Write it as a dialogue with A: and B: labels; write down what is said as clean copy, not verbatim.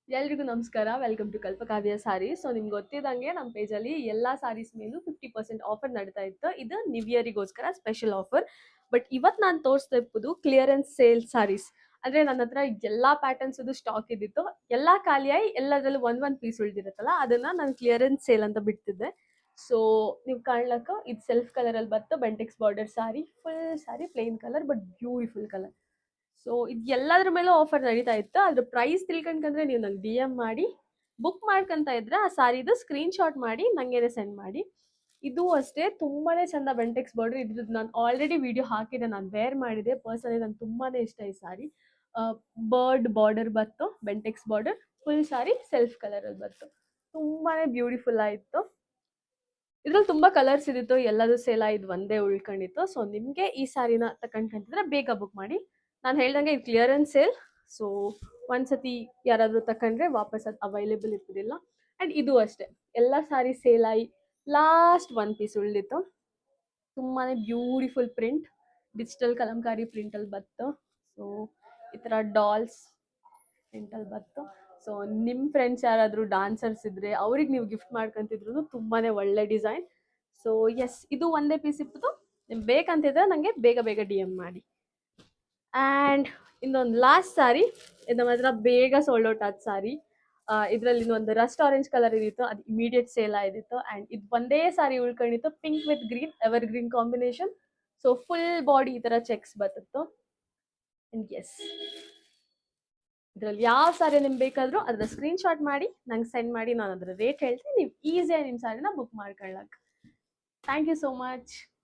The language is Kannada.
A: ಎಲ್ರಿಗೂ ನಮಸ್ಕಾರ. Welcome to Kalpakavya saris. So ನಿಮ್ಗೆ ಗೊತ್ತಿದ್ದಂಗೆ ನಮ್ಮ ಪೇಜಲ್ಲಿ ಎಲ್ಲ ಸಾರೀಸ್ ಮೇಲೂ 50% ಆಫರ್ ನಡೀತಾ ಇತ್ತು. ಇದು ನ್ಯೂ ಇಯರಿಗೋಸ್ಕರ ಸ್ಪೆಷಲ್ ಆಫರ್. ಬಟ್ ಇವತ್ತು ನಾನು ತೋರಿಸ್ತಾ ಇಪ್ಪದು ಕ್ಲಿಯರೆನ್ಸ್ ಸೇಲ್ ಸಾರೀಸ್. ಅಂದರೆ ನನ್ನ ಹತ್ರ ಎಲ್ಲ ಪ್ಯಾಟರ್ನ್ಸದು ಸ್ಟಾಕ್ ಇದ್ದಿತ್ತು. ಎಲ್ಲ ಖಾಲಿಯಾಗಿ ಎಲ್ಲದರಲ್ಲೂ ಒಂದೊಂದು ಪೀಸ್ ಉಳಿದಿರುತ್ತಲ್ಲ, ಅದನ್ನು ನಾನು ಕ್ಲಿಯರೆನ್ಸ್ ಸೇಲ್ ಅಂತ ಬಿಡ್ತಿದ್ದೆ. ಸೊ ನೀವು ಕಾಣ್ಲಕ್ಕ ಇದು ಸೆಲ್ಫ್ ಕಲರಲ್ಲಿ ಬತ್ತು Bentex border sari. Full sari plain colour but beautiful colour. So ಇದು ಎಲ್ಲದ್ರ ಮೇಲೂ ಆಫರ್ ನಡೀತಾ ಇತ್ತು. ಅದ್ರ ಪ್ರೈಸ್ ತಿಳ್ಕೊಂಡ್ರೆ ನೀವು ನಂಗೆ ಡಿ ಎಮ್ ಮಾಡಿ ಬುಕ್ ಮಾಡ್ಕೊಂತ ಇದ್ರೆ ಆ ಸಾರಿದು ಸ್ಕ್ರೀನ್ ಶಾಟ್ ಮಾಡಿ ನಂಗೇನೆ ಸೆಂಡ್ ಮಾಡಿ. ಇದು ಅಷ್ಟೇ ತುಂಬಾನೇ ಚಂದ ಬೆಂಟೆಕ್ಸ್ ಬಾರ್ಡರ್. ಇದ್ರದ್ದು ನಾನು ಆಲ್ರೆಡಿ ವಿಡಿಯೋ ಹಾಕಿದೆ, ನಾನು ವೇರ್ ಮಾಡಿದೆ. ಪರ್ಸನಲಿ ನಂಗೆ ತುಂಬಾನೇ ಇಷ್ಟ ಈ ಸಾರಿ. ಬರ್ಡ್ ಬಾರ್ಡರ್ ಬತ್ತು, ಬೆಂಟೆಕ್ಸ್ ಬಾರ್ಡರ್, ಫುಲ್ ಸಾರಿ ಸೆಲ್ಫ್ ಕಲರಲ್ಲಿ ಬತ್ತು. ತುಂಬಾನೇ ಬ್ಯೂಟಿಫುಲ್ ಆಯಿತು. ಇದ್ರಲ್ಲಿ ತುಂಬಾ ಕಲರ್ಸ್ ಇದ್ದಿತ್ತು, ಎಲ್ಲದೂ ಸೇಲ್ ಇದು ಒಂದೇ ಉಳ್ಕೊಂಡಿತ್ತು. ಸೊ ನಿಮಗೆ ಈ ಸಾರಿನ ತಕೊಂಡ್ಕಂತಿದ್ರೆ ಬೇಗ ಬುಕ್ ಮಾಡಿ. ನಾನು ಹೇಳ್ದಂಗೆ ಇದು ಕ್ಲಿಯರೆನ್ಸ್ ಸೇಲ್. ಸೊ ಒಂದ್ಸತಿ ಯಾರಾದರೂ ತಕೊಂಡ್ರೆ ವಾಪಸ್ ಅದು ಅವೈಲೇಬಲ್ ಇರ್ತಿದಿಲ್ಲ. ಆ್ಯಂಡ್ ಇದು ಅಷ್ಟೇ, ಎಲ್ಲ ಸಾರಿ ಸೇಲ್ ಆಗಿ ಲಾಸ್ಟ್ ಒನ್ ಪೀಸ್ ಉಳಿದಿತ್ತು. ತುಂಬಾ ಬ್ಯೂಟಿಫುಲ್ ಪ್ರಿಂಟ್, ಡಿಜಿಟಲ್ ಕಲಂಕಾರಿ ಪ್ರಿಂಟಲ್ಲಿ ಬತ್ತು. ಸೊ ಈ ಥರ ಡಾಲ್ಸ್ ಪ್ರಿಂಟಲ್ಲಿ ಬತ್ತು. ಸೊ ನಿಮ್ಮ ಫ್ರೆಂಡ್ಸ್ ಯಾರಾದರೂ ಡಾನ್ಸರ್ಸ್ ಇದ್ದರೆ ಅವ್ರಿಗೆ ನೀವು ಗಿಫ್ಟ್ ಮಾಡ್ಕೊಂತಿದ್ರು ತುಂಬಾ ಒಳ್ಳೆ ಡಿಸೈನ್. ಸೊ ಎಸ್, ಇದು ಒಂದೇ ಪೀಸ್ ಇತ್ತು. ನಿಮ್ಗೆ ಬೇಕಂತಿದ್ರೆ ನನಗೆ ಬೇಗ ಬೇಗ ಡಿ ಎಮ್ ಮಾಡಿ. ಆ್ಯಂಡ್ ಇನ್ನೊಂದು ಲಾಸ್ಟ್ ಸಾರಿ, ಇದು ನಮ್ಮ ಹತ್ರ ಬೇಗ ಸೋಲ್ಡ್ ಔಟ್ ಆದ ಸಾರಿ. ಇದರಲ್ಲಿ ಇನ್ನೊಂದು ರಸ್ಟ್ ಆರೆಂಜ್ ಕಲರ್ ಇದ್ದಿತ್ತು, ಅದು ಇಮಿಡಿಯೇಟ್ ಸೇಲ್ ಆಗಿತ್ತು. ಆ್ಯಂಡ್ ಇದು ಒಂದೇ ಸಾರಿ ಉಳ್ಕೊಂಡಿತ್ತು, pink with green ever green combination. So full body ಈ ಥರ ಚೆಕ್ಸ್ ಬತ್ತಿತ್ತು. ಆ್ಯಂಡ್ ಎಸ್, ಇದರಲ್ಲಿ ಯಾವ ಸಾರಿ ನಿಮ್ಗೆ ಬೇಕಾದರೂ ಅದರ ಸ್ಕ್ರೀನ್ ಶಾಟ್ ಮಾಡಿ ನಂಗೆ ಸೆಂಡ್ ಮಾಡಿ. ನಾನು ಅದರ ರೇಟ್ ಹೇಳ್ತೀನಿ, ನೀವು ಈಸಿಯಾಗಿ ನಿಮ್ಮ ಸಾರಿನ ಬುಕ್ ಮಾಡ್ಕೊಳ್ಳಕ್ಕೆ. Thank you so much.